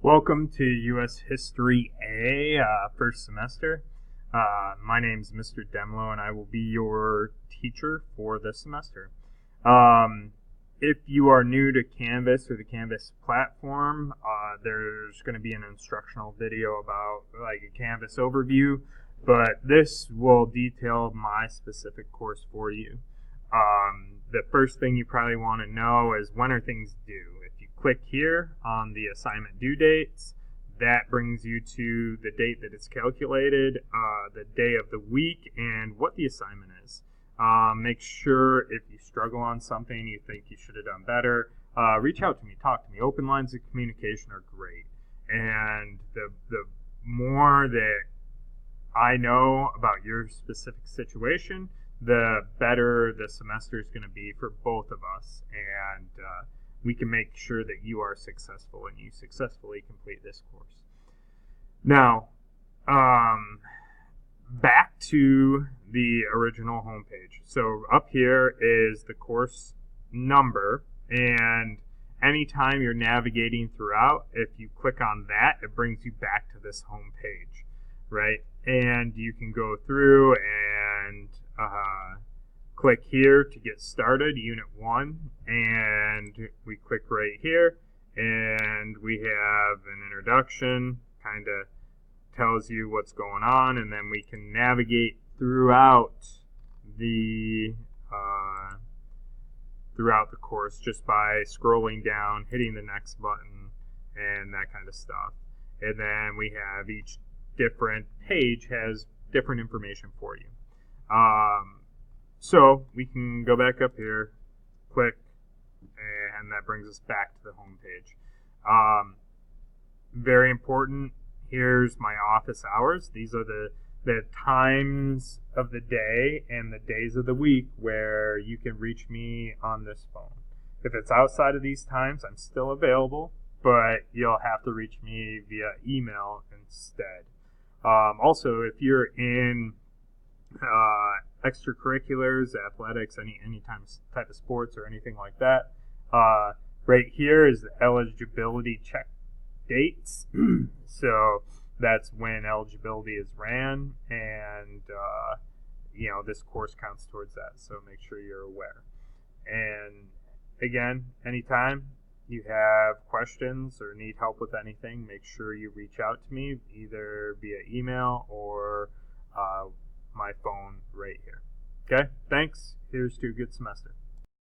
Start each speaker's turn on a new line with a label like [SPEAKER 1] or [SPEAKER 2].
[SPEAKER 1] Welcome to U.S. History A, first semester. My name's Mr. Demlo, and I will be your teacher for this semester. If you are new to Canvas or the Canvas platform, there's going to be an instructional video about like a Canvas overview, but this will detail my specific course for you. The first thing you probably want to know is when are things due. If you click here on the assignment due dates, that brings you to the date that it's calculated, the day of the week, and what the assignment is. Make sure if you struggle on something, you think you should have done better, reach out to me, talk to me. Open lines of communication are great. And the more that I know about your specific situation, the better the semester is going to be for both of us. And we can make sure that you are successful and you successfully complete this course. Now, back to the original homepage. So up here is the course number, and anytime you're navigating throughout, if you click on that, it brings you back to this homepage, right? And you can go through and click here to get started, Unit 1, and we click right here, and we have an introduction, kind of tells you what's going on, and then we can navigate throughout the course just by scrolling down, hitting the next button, and that kind of stuff. And then we have each different page has different information for you. So we can go back up here, click, and that brings us back to the home page. Very important, here's my office hours. These are the times of the day and the days of the week where you can reach me on this phone. If it's outside of these times, I'm still available, but you'll have to reach me via email instead. Also, if you're in extracurriculars, athletics, any type of sports or anything like that, right here is the eligibility check dates. So that's when eligibility is ran, and this course counts towards that. So make sure you're aware. And again, anytime you have questions or need help with anything, make sure you reach out to me either via email or my phone right here. Okay, thanks. Here's to a good semester.